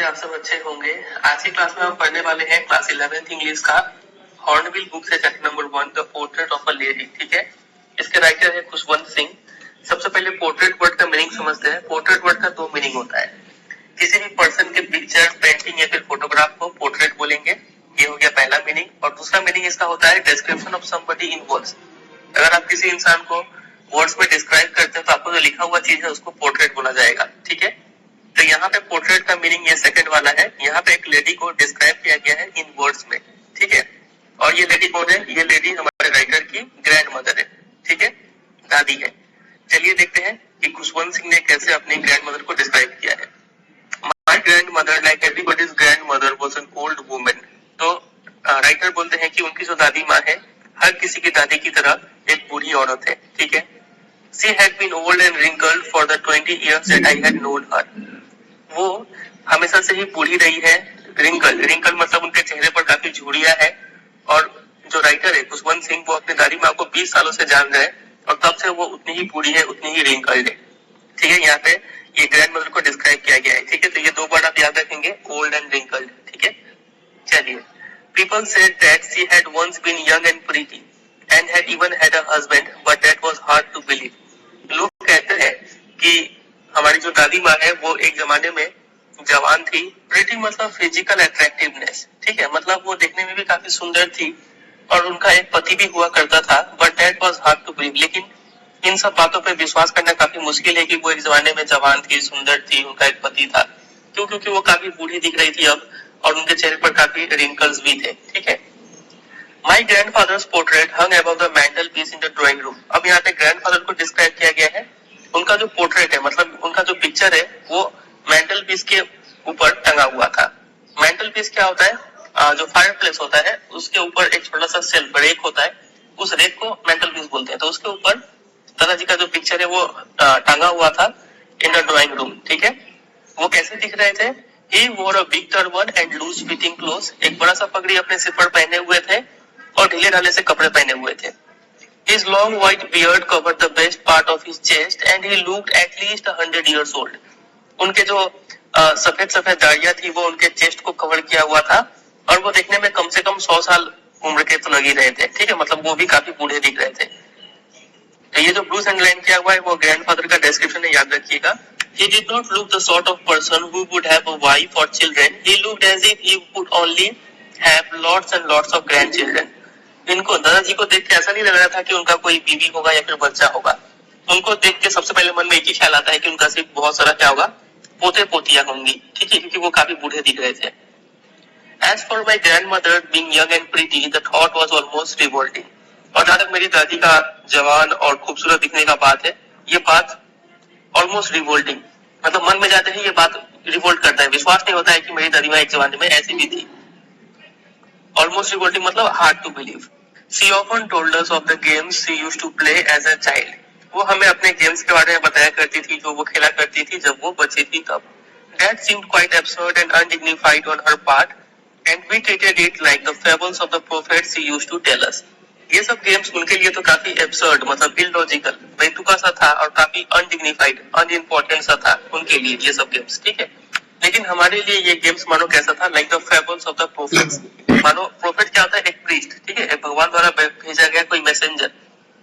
आप सब अच्छे होंगे। आज की क्लास में हम पढ़ने वाले हैं क्लास 11th इंग्लिश का हॉर्नबिल बुक से chapter number 1 the portrait of a lady. ठीक है, इसके राइटर है खुशवंत सिंह। सबसे पहले पोर्ट्रेट वर्ड का मीनिंग समझते हैं। पोर्ट्रेट वर्ड का दो मीनिंग होता है। किसी भी पर्सन के पिक्चर, पेंटिंग या फिर फोटोग्राफ को पोर्ट्रेट बोलेंगे, ये हो गया पहला मीनिंग। और दूसरा मीनिंग इसका होता है description of somebody in words. अगर आप किसी इंसान को वर्ड्स में डिस्क्राइब करते हैं तो आपको जो लिखा हुआ चीज है उसको पोर्ट्रेट बोला जाएगा। ठीक है, तो यहाँ पे पोर्ट्रेट का मीनिंग ये सेकंड वाला है। यहाँ पे एक लेडी को डिस्क्राइब किया गया है इन वर्ड्स में। ठीक है, और ये लेडी कौन है? ये लेडी हमारे राइटर की ग्रैंड मदर है। ठीक है, दादी है। चलिए देखते हैं कि खुशवंत सिंह ने कैसे अपनी ग्रैंड मदर को डिस्क्राइब किया है। My grand mother like everybody's grand mother was an old woman. तो राइटर बोलते हैं कि उनकी जो दादी माँ है हर किसी की दादी की तरह एक बूढ़ी औरत है। ठीक है, she had been old and wrinkled for the 20 years that I had known her। वो हमेशा से ही बूढ़ी रही है। रिंकल मतलब उनके चेहरे पर काफी झुर्रियां है। और जो राइटर है खुशवंत सिंह वो अपनी दादी माँ को 20 सालों से जान रहे हैं और तब से वो उतनी ही बूढ़ी है, उतनी ही रिंकल्ड है। ठीक है, यहाँ पे ये ग्रैंड मदर को डिस्क्राइब किया गया है। ठीक है, तो ये दो वर्ड आप याद रखेंगे, ओल्ड एंड रिंकल्ड। ठीक है, चलिए। People said that she had once been young and pretty and had even had a husband but that was hard to believe. लोग कहते हैं कि हमारी जो दादी माँ है वो एक जमाने में जवान थी। प्रीटी मतलब फिजिकल अट्रैक्टिवनेस। ठीक है, मतलब वो देखने में भी काफी सुंदर थी और उनका एक पति भी हुआ करता था, but that was hard to believe. लेकिन इन सब बातों पे विश्वास करना काफी मुश्किल है कि वो एक जमाने में जवान थी, सुंदर थी, उनका एक पति था। क्यों? क्योंकि वो काफी बूढ़ी दिख रही थी अब और उनके चेहरे पर काफी रिंकल्स भी थे। ठीक है, my grandfather's portrait hung above the mantelpiece in the drawing room. अब यहाँ पे ग्रैंडफादर को डिस्क्राइब किया गया है। उनका जो पोर्ट्रेट है मतलब उनका जो पिक्चर है वो मेंटल पीस के ऊपर टंगा हुआ था। मेंटल पीस क्या होता है? जो फायर प्लेस होता है उसके ऊपर एक छोटा सा सेल्फ रेक होता है, उस रेक को मेंटल पीस बोलते हैं। तो उसके ऊपर दादाजी का जो पिक्चर है वो टंगा हुआ था इन द ड्राइंग रूम। ठीक है, वो कैसे दिख रहे थे? He wore a big turban and loose fitting clothes। एक बड़ा सा पगड़ी अपने सिर पर पहने हुए थे और ढीले ढाले से कपड़े पहने हुए थे। His long white beard covered the best part of his chest and he looked at least 100 years old। उनके जो सफेद सफेद दाढ़ियां थी वो उनके चेस्ट को कवर किया हुआ था और वो देखने में कम से कम 100 साल उम्र के तो लग ही रहे थे। ठीक है, मतलब वो भी काफी बूढ़े दिख रहे थे। तो ये जो ब्लूज अंडरलाइन किया हुआ है वो ग्रैंडफादर का डिस्क्रिप्शन है, याद रखिएगा। He did not look the sort of person who would have a wife or children। He looked as if he would only have lots and lots of grandchildren। इनको दादाजी को देख के ऐसा नहीं लग रहा था कि उनका कोई बीवी होगा या फिर बच्चा होगा। उनको देख के सबसे पहले मन में एक ही ख्याल आता है कि उनका सिर्फ बहुत सारा क्या होगा, पोते पोतियां होंगी। ठीक है, क्योंकि वो काफी बूढ़े दिख रहे थे। As for my grandmother being young and pretty, the thought was almost revolting। और जहां तक मेरी दादी का जवान और खूबसूरत दिखने का बात है, ये बात ऑलमोस्ट रिवोल्टिंग, मतलब मन में जाते ही ये बात रिवोल्ट करता है। विश्वास नहीं होता है कि मेरी दादी माँ एक जमाने में ऐसी भी थी। ऑलमोस्ट रिवोल्टिंग मतलब hard to believe. She often told us of the games she used to play as a child। वो हमें अपने गेम्स के बारे में बताया करती थी जो वो खेला करती थी जब वो बच्ची थी तब। That seemed quite absurd and undignified on her part and we treated it like the fables of the prophets she used to tell us। ये सब गेम्स उनके लिए तो काफी एब्सर्ड मतलब इलॉजिकल, बेतुका सा था और काफी अनडिग्निफाइड, अनइम्पोर्टेंट सा था उनके लिए ये सब गेम्स। ठीक है, लेकिन हमारे लिए ये गेम्स मानो कैसा था, like the fables of the prophets. मानो प्रोफेट क्या होता है? एक प्रीस्ट। ठीक है, एक भगवान द्वारा भेजा गया कोई मैसेंजर।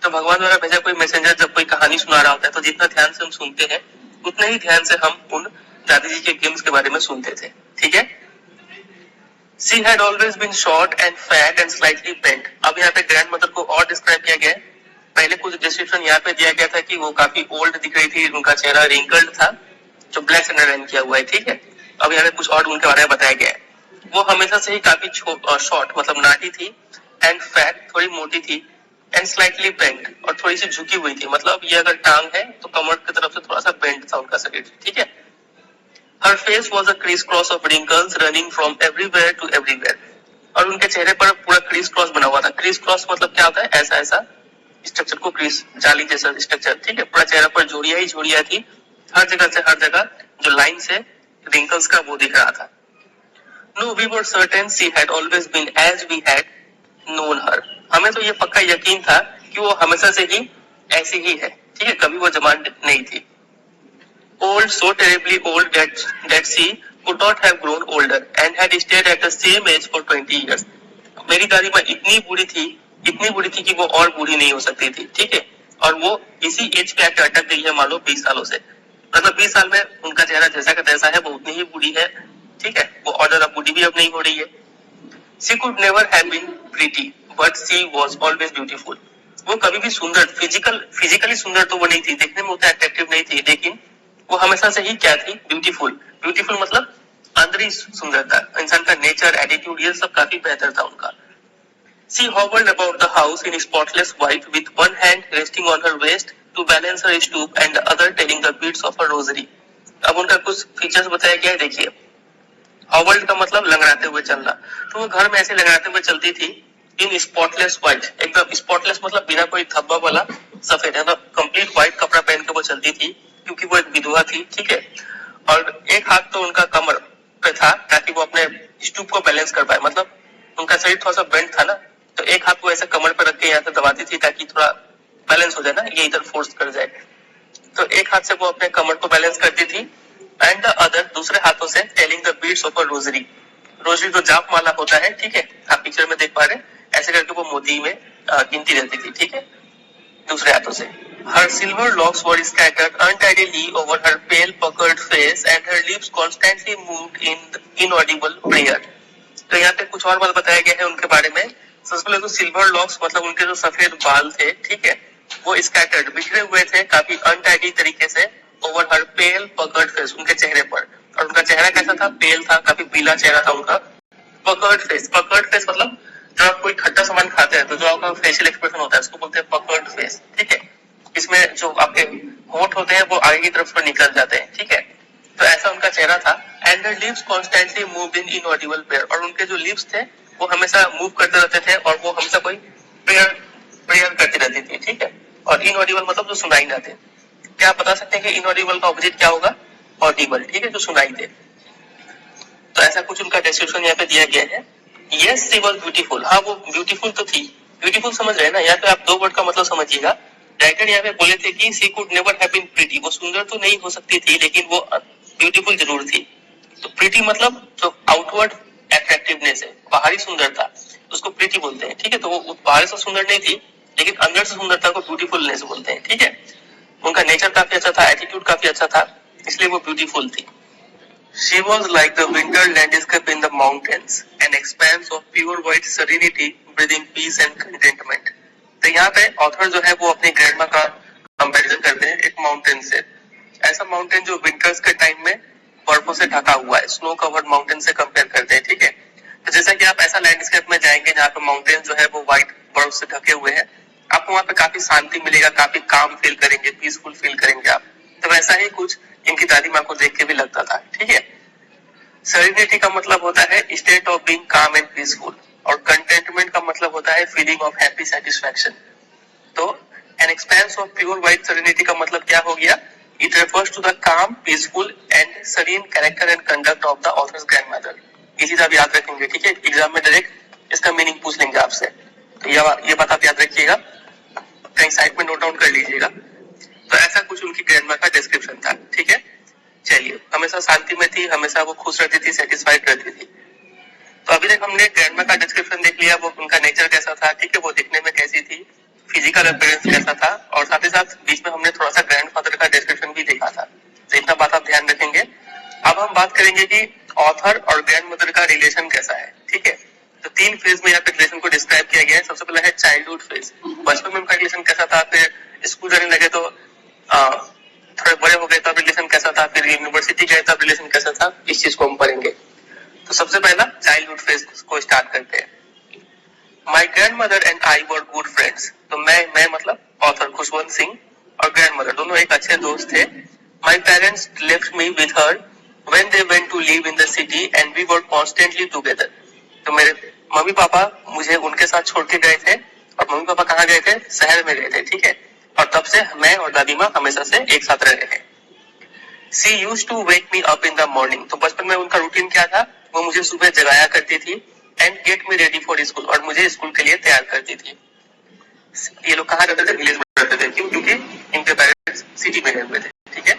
तो भगवान द्वारा भेजा कोई मैसेंजर जब कोई कहानी सुना रहा होता है तो जितना ध्यान से हम सुनते हैं उतने ही ध्यान से हम उन दादी जी के गेम्स के बारे में सुनते थे। ठीक है, She had always been short and fat and slightly bent। अब यहाँ पे ग्रैंड मदर को और डिस्क्राइब किया गया है। पहले कुछ डिस्क्रिप्शन यहाँ पे दिया गया था कि वो काफी ओल्ड दिख रही थी, उनका चेहरा रिंकल्ड था जो ब्लैक अंडरलाइन किया हुआ है। ठीक है, अब यहाँ पे कुछ और उनके बारे में बताया गया है। वो हमेशा से ही काफी शॉर्ट मतलब नाटी थी, एंड फैट थोड़ी मोटी थी, एंड स्लाइटली बेंट और थोड़ी सी झुकी हुई थी। मतलब ये अगर टांग है तो कमर की तरफ से थोड़ा सा बेंट था उनका शरीर। ठीक है, Her face was a criss-cross of wrinkles running from everywhere to everywhere। और उनके चेहरे पर पूरा क्रिस क्रॉस बना हुआ था। क्रिस क्रॉस मतलब क्या होता है? ऐसा ऐसा स्ट्रक्चर को क्रिस, जाली जैसा स्ट्रक्चर। ठीक है, पूरा चेहरा पर झुर्रियां ही झुर्रियां थी, हर जगह से हर जगह जो लाइन से रिंकल्स का वो दिख रहा था। No, we were certain she had always been as we had known her। हमें तो ये पक्का यकीन था कि वो हमेशा से ही ऐसी ही है। ठीक है, कभी वो जवान नहीं थी। Old, so terribly old that she could not have grown older and had stayed at the same age for 20 years. मेरी दादी माँ इतनी बूढ़ी थी कि वो और बूढ़ी नहीं हो सकती थी, ठीक है, और वो इसी एज पे आके अटक गई है मान लो 20 सालों से। मतलब 20 साल में उनका चेहरा जैसा का तैसा है, वो उतनी ही बूढ़ी है, ठीक है, वो और ज्यादा बूढ़ी भी अब नहीं हो रही है। She could never have been pretty, but she was always beautiful. वो कभी भी सुंदर, फिजिकली सुंदर तो वो नहीं थी, देखने में उतना अट्रैक्टिव नहीं थी, लेकिन वो हमेशा से ही क्या थी, ब्यूटीफुल। ब्यूटीफुल मतलब अंदर सुंदरता, इंसान का नेचर, एटीट्यूड, ये सब काफी बेहतर था उनका। She hobbled about the house in spotless white with one hand resting on her waist to balance her stoop and the other telling the beats of her rosary. अब उनका कुछ फीचर्स बताया गया है, देखिए। हॉबल्ड का मतलब लंगड़ाते हुए चलना, तो वो घर में ऐसे लंगड़ाते हुए चलती थी इन स्पॉटलेस व्हाइट, एकदम स्पॉटलेस मतलब बिना कोई धब्बा वाला सफेद, मतलब कंप्लीट व्हाइट कपड़ा पहन के वो चलती थी, क्योंकि वो एक विधवा थी, ठीक है। और एक हाथ तो उनका कमर पे था ताकि वो अपने स्टूप को बैलेंस कर पाए, मतलब उनका शरीर थोड़ा सा बेंड था ना, तो एक हाथ को ऐसे कमर पर रख के यहाँ से दबाती थी ताकि थोड़ा बैलेंस हो जाए ना, ये इधर फोर्स कर जाए, तो एक हाथ से वो अपने कमर को बैलेंस करती थी, एंड द अदर दूसरे हाथों से telling the beats of a rosary. Rosary जो जाप माला होता है, ठीक है, आप पिक्चर में देख पा रहे हैं, ऐसे करके वो मोती में गिनती रहती थी, ठीक है, दूसरे हाथों से। Her silver locks were scattered untidily over her pale puckered face and her lips constantly moved in inaudible prayer. तो यहाँ पे कुछ और बात बताया गया है उनके बारे में। सबसे पहले तो सिल्वर लॉक्स मतलब उनके जो सफेद बाल थे, ठीक है, वो स्कैटर्ड, बिखरे हुए थे काफी अनटाइडी तरीके से ओवर हर पेल पकर्ड फेस, उनके चेहरे पर। और उनका चेहरा कैसा था, पेल था, काफी पीला चेहरा था उनका। पकर्ड फेस मतलब जब आप कोई खट्टा सामान खाते हैं तो जो आपका फेशियल एक्सप्रेशन होता है उसको बोलते हैं पकर्ड फेस, ठीक है। इसमें जो आपके होंठ होते हैं वो आगे की तरफ पर निकल जाते हैं, ठीक है, तो ऐसा उनका चेहरा था। And the lips constantly moved in inaudible prayer, और उनके जो लिप्स थे वो हमेशा मूव करते रहते थे और वो हमेशा कोई प्रेयर करती रहती थी, ठीक है। और इनऑडिबल मतलब जो सुनाई ना दे। क्या आप बता सकते हैं कि इनऑडिबल का ऑपोजिट क्या होगा, ऑडिबल, ठीक है, जो सुनाई दे। तो ऐसा कुछ उनका डिस्क्रिप्शन यहाँ पे दिया गया है। यस शी वाज ब्यूटीफुल, हाँ वो ब्यूटीफुल तो थी। ब्यूटीफुल समझ रहे हैं ना, यहाँ पे आप दो वर्ड का मतलब समझिएगा। राइटर यहाँ पे बोले थे कि she could never have been pretty, वो सुंदर तो नहीं हो सकती थी लेकिन वो ब्यूटीफुल जरूर थी। तो प्रीटी मतलब जो आउटवर्ड अट्रैक्टिवनेस है, बाहरी सुंदरता, उसको प्रीटी बोलते हैं, ठीक है। तो वो बाहर से सुंदर नहीं थी लेकिन अंदर से सुंदरता को ब्यूटीफुलनेस बोलते हैं, ठीक है। उनका नेचर काफी अच्छा था, एटीट्यूड काफी अच्छा था, इसलिए वो ब्यूटीफुल थी। She was like the winter landscape in the mountains, an expanse of pure white serenity, breathing peace and contentment. तो यहाँ पे ऑथर जो है वो अपनी ग्रैंडमा का कंपैरिजन करते हैं एक माउंटेन से। ऐसा माउंटेन जो विंटर्स के टाइम में बर्फों से ढका हुआ है, स्नो कवर्ड माउंटेन से कंपेयर करते हैं, ठीक है। तो जैसा कि आप ऐसा लैंडस्केप में जाएंगे जहाँ पे माउंटेन जो है वो व्हाइट बर्फ से ढके हुए हैं, आपको वहाँ पे काफी शांति मिलेगा, काफी काम फील करेंगे, पीसफुल फील करेंगे आप। तो वैसा ही कुछ इनकी दादी माँ को देख के भी लगता था, ठीक है। सेरेनिटी का मतलब होता है स्टेट ऑफ बीइंग काम एंड पीसफुल, और कंटेंटमेंट का मतलब होता है फीलिंग ऑफ हैप्पी सेटिस्फैक्शन। तो an expense of pure white serenity का मतलब क्या हो गया, इट रेफर्स टू द काम, peaceful and serene character and conduct of the author's grandmother. ये चीज आप याद रखेंगे, ठीक है, एग्जाम में डायरेक्ट इसका मीनिंग पूछ लेंगे आपसे, तो ये बात आप याद रखिएगा, कहीं साइड में नोट डाउन कर लीजिएगा। तो ऐसा कुछ उनकी ग्रैंडमा का डिस्क्रिप्शन था, ठीक है। चलिए, हमेशा शांति में थी, हमेशा वो खुश रहती थी, सेटिस्फाइड रहती थी। तो अभी तक हमने ग्रैंडमा का डिस्क्रिप्शन देख लिया, वो उनका नेचर कैसा था, ठीक है, वो दिखने में कैसी थी, फिजिकल अपीयरेंस कैसा था, और साथ ही साथ बीच में हमने थोड़ा सा ग्रैंडफादर का डिस्क्रिप्शन भी देखा था। तो इतना बात आप ध्यान रखेंगे। अब हम बात करेंगे कि ऑथर और ग्रैंडमदर का रिलेशन कैसा है, ठीक है। तो 3 फेज में यहाँ पे रिलेशन को डिस्क्राइब किया गया है। सबसे पहला है चाइल्डहुड फेज, बचपन में उनका रिलेशन कैसा था, फिर स्कूल जाने लगे तो थोड़े बड़े हो गए तब रिलेशन कैसा था, फिर यूनिवर्सिटी गए तब रिलेशन कैसा था, इस चीज को हम पढ़ेंगे। तो सबसे पहला चाइल्डहुड फेज को स्टार्ट करते हैं। My grand mother and I were good friends, तो मैं मतलब ऑथर खुशवंत सिंह और ग्रैंड मदर दोनों एक अच्छे दोस्त थे। My parents left me with her when they went to live in the city and we were constantly together. तो मेरे मम्मी पापा मुझे उनके साथ छोड़ के गए थे, और मम्मी पापा कहाँ गए थे, शहर में गए थे, ठीक है, और तब से मैं और दादी माँ हमेशा से एक साथ रह रहे हैं। She used to wake me up in the morning, तो बचपन में उनका रूटीन क्या था, वो मुझे सुबह जगाया करती थी, and get me ready for school, और मुझे स्कूल के लिए तैयार करती थी। ये लोग कहाँ रहते थे, विलेज में रहते थे, क्यों, क्योंकि इनके पेरेंट्स सिटी में रहे हुए थे, ठीक है।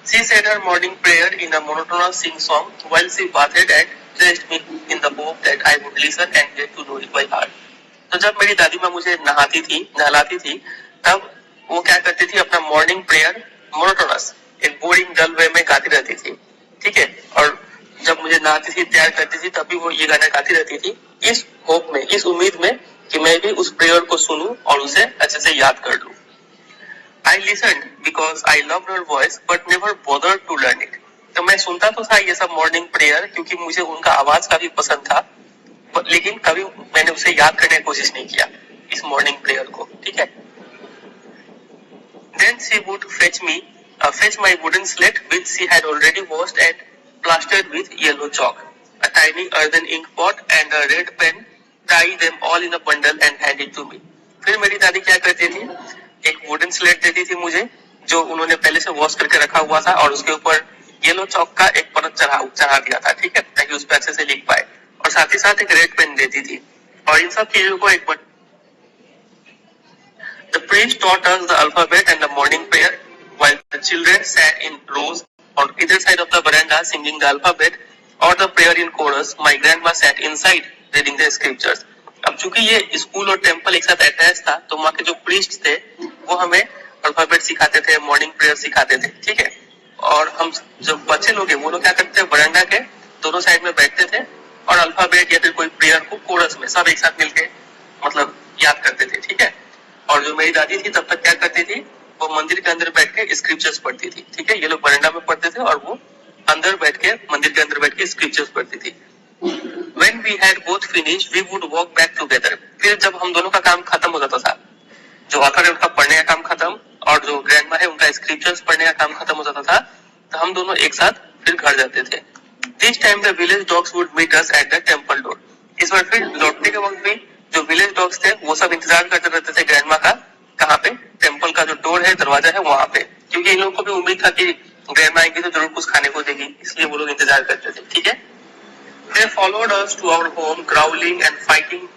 She She said her morning prayer in a monotonous sing song while she bathed and dressed me in the hope that I would listen and get to know it by heart. तो जब मेरी दादी माँ मुझे नहलाती थी, तब वो क्या करती थी, अपना मॉर्निंग प्रेयर मोनोटोनस एक बोरिंग डल वे में गाती रहती थी, ठीक है। और जब मुझे नहाती थी, तैयार करती थी, तब भी वो ये गाना गाती रहती थी, इस होप में, इस उम्मीद में कि मैं भी उस प्रेयर को सुनूं और उसे अच्छे से याद कर लूं। I listened because I loved her voice but never bothered to learn it. तो मैं सुनता तो था ये सब मॉर्निंग प्रेयर क्योंकि मुझे उनका आवाज काफी पसंद था, लेकिन कभी मैंने उसे याद करने की कोशिश नहीं किया, इस मॉर्निंग प्रेयर को, ठीक है। Then she would fetch my wooden slate which she had already washed and plastered with yellow chalk, a tiny earthen ink pot and a red pen, tie them all in a bundle and hand it to me. फिर मेरी दादी क्या करती थी, एक wooden slate देती थी मुझे, जो उन्होंने पहले से वॉश करके रखा हुआ था, और उसके ऊपर येलो चौक का एक परत चढ़ा दिया था, ठीक है, ताकि उस पर अच्छे से लिख पाए, और साथ ही साथ एक रेड पेन देती थी। और इन सब चीजों को एक The priest taught us the alphabet and the morning prayer, while the children sat in rows on either side of the veranda singing the alphabet or the prayer in chorus. My grandma sat inside reading the scriptures. अब चूंकि ये school और temple एक साथ attach था, तो वहाँ के जो प्रीस्ट थे वो हमें अल्फाबेट सिखाते थे, मॉर्निंग प्रेयर सिखाते थे, ठीक है। और हम जो बच्चे लोग हैं वो लोग क्या करते थे, बरंडा के दोनों साइड में बैठते थे और अल्फाबेट या फिर कोई प्रेयर को कोरस में सब एक साथ मिलके मतलब याद करते थे, ठीक है। और जो मेरी दादी थी तब तक क्या करती थी, वो मंदिर के अंदर बैठ के स्क्रिप्चर्स पढ़ती थी, ठीक है। ये लोग बरंडा में पढ़ते थे और वो अंदर बैठ के, मंदिर के अंदर बैठ के स्क्रिप्चर्स पढ़ती थी। When we had both finished, we would walk back together. फिर जब हम दोनों का काम खत्म हो जाता था, जो ऑथर है उनका पढ़ने का काम खत्म और जो ग्रैंडमा है उनका स्क्रिप्चर्स पढ़ने का काम खत्म हो जाता था, तो हम दोनों एक साथ फिर घर जाते थे। This time the village dogs would meet us at the temple door. इस बार फिर लौटने के वक्त भी जो विलेज डॉग्स थे वो सब इंतजार करते रहते थे ग्रैंडमा का, कहाँ पे, टेम्पल का जो डोर है, दरवाजा है, वहां पे, क्योंकि इन लोगों को भी उम्मीद था कि ग्रैंडमा आएगी तो जरूर कुछ खाने को देगी, इसलिए वो लोग इंतजार करते थे, ठीक है। They followed us to our home, growling and fighting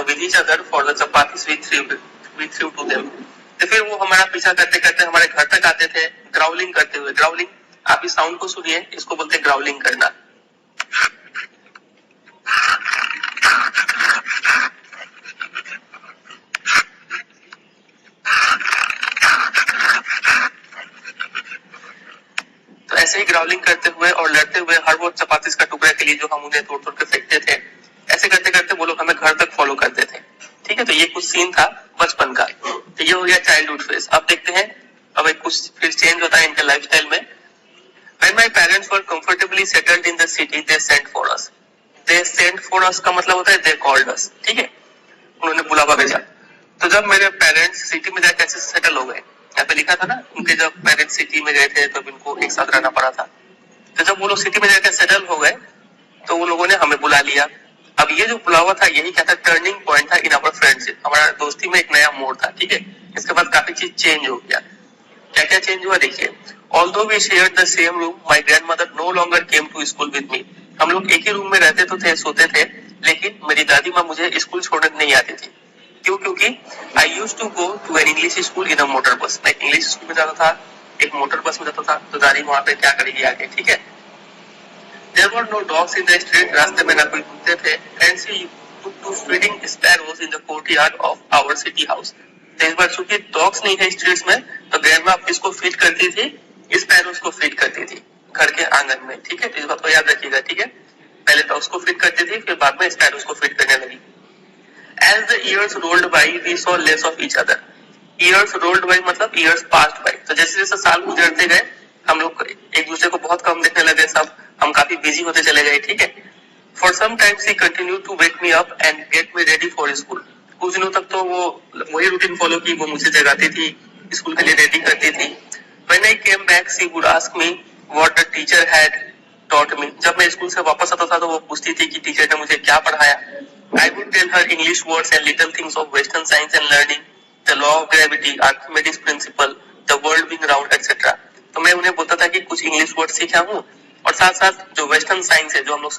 with each other for the chapatis we threw to them. तो फिर वो हमारा पीछा करते करते हमारे घर तक आते थे, ग्राउलिंग करते हुए। ग्राउलिंग, आप इस साउंड को सुनिए, इसको बोलते हैं ग्राउलिंग करना। तो ऐसे ही ग्राउलिंग करते हुए और लड़ते हुए हर वो चपातीस का टुकड़ा के लिए जो हम उन्हें तोड़ तोड़ के फेंकते थे, ऐसे करते करते वो लोग हमें घर तक फॉलो करते थे, ठीक है। तो ये कुछ सीन था बचपन का। तो ये हो गया चाइल्डहुड फेज। अब देखते हैं, अब एक कुछ फिर चेंज होता है इनके लाइफस्टाइल में। When my parents were comfortably settled in the city, they sent for us. They sent for us का मतलब होता है they called us, ठीक है, उन्होंने बुलावा भेजा। तो जब मेरे पेरेंट्स सिटी में जाकर ऐसे सेटल हो गए, यहाँ पे लिखा था ना, उनके जब पेरेंट्स सिटी में गए थे तब इनको एक साथ रहना पड़ा था। तो जब वो लोग सिटी में जाकर सेटल हो गए तो उन लोगों ने हमें बुला लिया। अब ये जो बुलावा था यही क्या था, टर्निंग पॉइंट था इन आवर फ्रेंडशिप। हमारा दोस्ती में एक नया मोड़ था, ठीक है। इसके बाद काफी चीज चेंज हो गया। क्या क्या चेंज हुआ देखिए। Although we shared the same room, my grandmother no longer came to school with me. हम लोग एक ही रूम में रहते तो थे, सोते थे, लेकिन मेरी दादी माँ मुझे स्कूल छोड़ने नहीं आती थी। क्यों? क्योंकि I used to go to an English school in a motor bus. मैं इंग्लिश स्कूल में जाता था, एक मोटर बस में जाता था, तो दादी वहाँ पे क्या करेगी आगे, ठीक है। There were no dogs in the street, रास्ते में ना कोई कुत्ते थे, and she took to feeding sparrows in the courtyard of our city house. तो इस बार चूंकि डॉग्स नहीं है स्ट्रीट्स में, तो ग्रैंडमा किसको फीड करती थी, स्पैरोस को फीड करती थी घर के आंगन में, ठीक है। तो इस बात को याद रखिएगा, ठीक है। पहले डॉग्स को फीड करती थी, फिर बाद में स्पैरोस को फीड करने लगी। As the years rolled by, we saw less of each other. Years rolled by मतलब years passed by. तो जैसे जैसे साल गुजरते गए हम लोग एक दूसरे को बहुत कम देखने लगे, सब हम काफी बिजी होते चले गए, ठीक है। For some time she continued to wake me up and get me ready for school. कुछ दिनों तक तो वो वही रूटीन फॉलो की, वो मुझे जगाती थी, स्कूल के लिए रेडी करती थी। When I came back, she would ask me what the teacher had taught me. जब मैं स्कूल से वापस आता था तो वो पूछती थी कि टीचर ने मुझे क्या पढ़ाया। I would tell her English words and little things of Western science and learning, the law of gravity, Archimedes principle, the world being round, etc. तो मैं उन्हें बोलता था कि कुछ इंग्लिश वर्ड सीखा हूँ और साथ साथ जो वेस्टर्न साइंस है, जो हम लोग